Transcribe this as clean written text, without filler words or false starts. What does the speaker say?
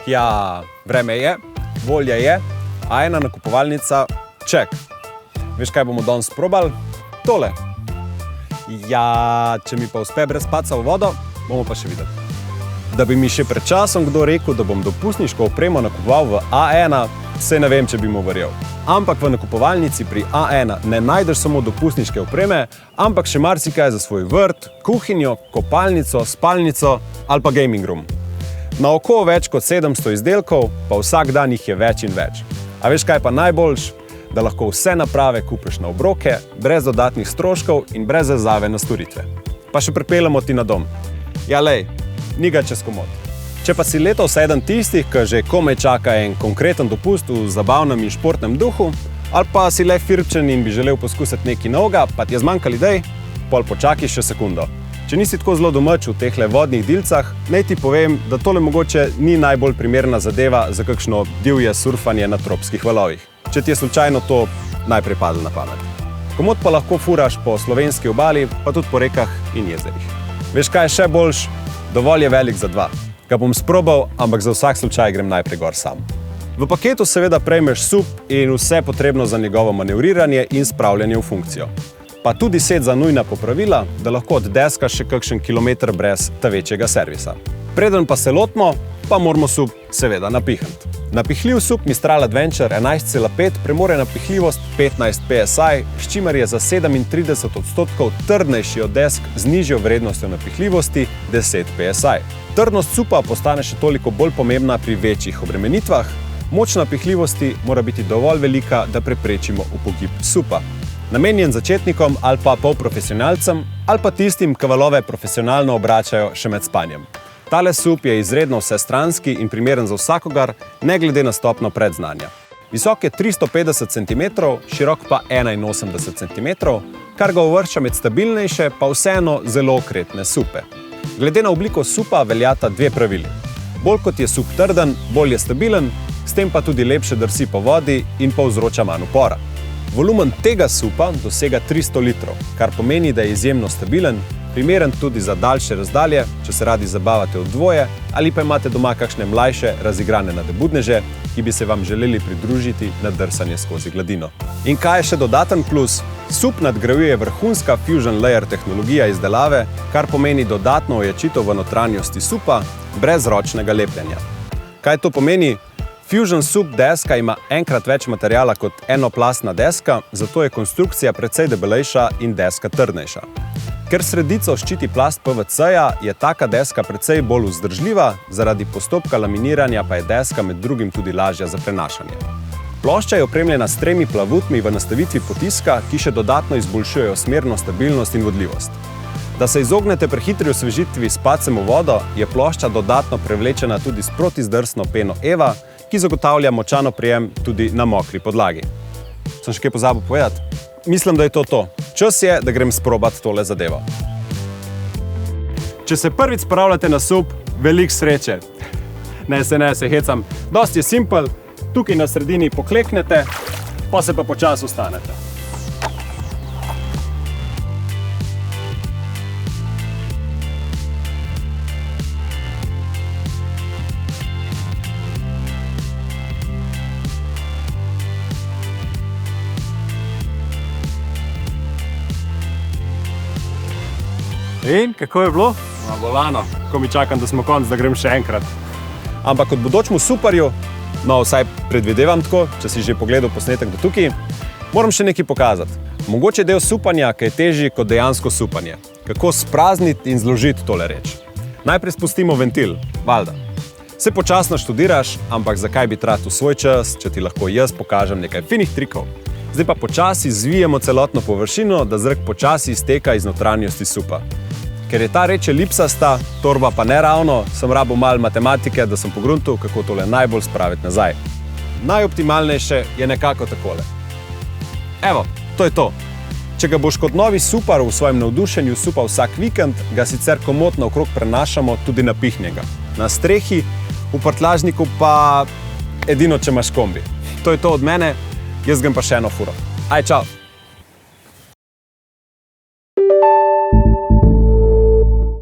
Ja, vreme je, volja je, a ena nakupovalnica ček. Veš, kaj bomo danes probali? Tole. Ja, če mi pa uspe brez paca v vodo, bomo pa še videli. Da bi mi še pred časom kdo rekel, da bom dopustniško opremo nakupoval v A1, saj ne vem, če bi mu verjel. Ampak v nakupovalnici pri A1 ne najdeš samo dopustniške opreme, ampak še marsikaj za svoj vrt, kuhinjo, kopalnico, spalnico ali pa gaming room. Na oko več kot 700 izdelkov, pa vsak dan jih je več in več. A veš, kaj pa najboljš? Da lahko vse naprave kupiš na obroke, brez dodatnih stroškov in brez vezave na storitve. Pa še pripeljemo ti na dom. Ja, lej, ni ga čez komod. Če pa si letos eden tistih, ki že komaj čaka en konkreten dopust v zabavnem in športnem duhu, ali pa si le firčen in bi želel poskusiti nekaj novega, pa ti je zmanjkalo idej, pol počakaj še sekundo. Če nisi tako zelo domač v tehle vodnih dilcah, naj ti povem, da tole mogoče ni najbolj primerna zadeva za kakšno divje surfanje na tropskih valovih. Če ti je slučajno to najprej padlo na pamet. Komod pa lahko furaš po slovenski obali, pa tudi po rekah in jezerih. Veš, kaj je še boljš? Dovolj je velik za dva. Ga bom sprobal, ampak za vsak slučaj grem najprej gor sam. V paketu seveda prejmeš SUP in vse potrebno za njegovo manevriranje in spravljanje v funkcijo. Pa tudi set za nujna popravila, da lahko oddeskaš še kakšen kilometer brez ta večjega servisa. Preden pa se lotimo, pa moramo SUP seveda napihniti. Napihljiv SUP Mistral Adventure 11,5 premore napihljivost 15 PSI, s čimer je za 37% trdnejši od desk z nižjo vrednostjo napihljivosti 10 PSI. Trdnost SUP-a postane še toliko bolj pomembna pri večjih obremenitvah, moč napihljivosti mora biti dovolj velika, da preprečimo upogib SUP-a. Namenjen začetnikom ali pa polprofesionalcem ali pa tistim, ki valove profesionalno obračajo še med spanjem. Tale SUP je izredno vsestranski in primeren za vsakogar, ne glede na stopnjo predznanja. Visok je 350 cm, širok pa 81 cm, kar ga uvršča med stabilnejše, pa vseeno zelo okretne SUP-e. Glede na obliko SUP-a veljata dve pravili. Bolj kot je SUP trden, bolj je stabilen, s tem pa tudi lepše drsi po vodi in povzroča manj upora. Volumen tega SUP-a dosega 300 litrov, kar pomeni, da je izjemno stabilen, primeren tudi za daljše razdalje, če se radi zabavate v dvoje ali pa imate doma kakšne mlajše, razigrane nadebudneže, ki bi se vam želeli pridružiti na drsanje skozi gladino. In kaj je še dodaten plus? SUP nadgrajuje vrhunska Fusion Layer tehnologija izdelave, kar pomeni dodatno ojačitev v notranjosti SUP-a brez ročnega lepljenja. Kaj to pomeni? Fusion SUP deska ima enkrat več materiala kot enoplastna deska, zato je konstrukcija precej debelejša in deska trdnejša. Ker sredico ščiti plast PVC-ja, je taka deska precej bolj vzdržljiva, zaradi postopka laminiranja pa je deska med drugim tudi lažja za prenašanje. Plošča je opremljena s 3 plavutmi v nastavitvi potiska, ki še dodatno izboljšujejo smerno stabilnost in vodljivost. Da se izognete prehitri osvežitvi s padcem v vodo, je plošča dodatno prevlečena tudi s protizdrsno peno EVA, ki zagotavlja močan oprijem tudi na mokri podlagi. Sem še kaj pozabil povedati? Mislim, da je to. Čas je, da grem sprobat tole zadevo. Če se prvič spravljate na SUP, veliko sreče. Ne se hecam. Dosti je simpel, tukaj na sredini pokleknete, pa se pa počasi ustanete. In kako je bilo? Bolano, ko mi čakam, da smo konc, da grem še enkrat. Ampak kot bodočemu suparju, vsaj predvidevam tako, če si že pogledal posnetek do tukaj, moram še nekaj pokazati. Mogoče del supanja, ki je težji kot dejansko supanje. Kako sprazniti in zložiti tole reč. Najprej spustimo ventil, valjda. Se počasno študiraš, ampak zakaj bi tratil svoj čas, če ti lahko jaz pokažem nekaj finih trikov. Zdaj pa počasi zvijemo celotno površino, da zrak počasi izteka iz notranjosti supa. Ker je ta reč elipsasta, torba pa neravno, sem rabil malo matematike, da sem pogruntal, kako tole najbolj spraviti nazaj. Najoptimalnejše je nekako takole. Evo, to je to. Če ga boš kot novi supar v svojem navdušenju supal vsak vikend, ga sicer komotno okrog prenašamo tudi napihnjenega. Na strehi, v prtljažniku pa edino, če imaš kombi. To je to od mene, jaz grem pa še eno furo. Aj, čau!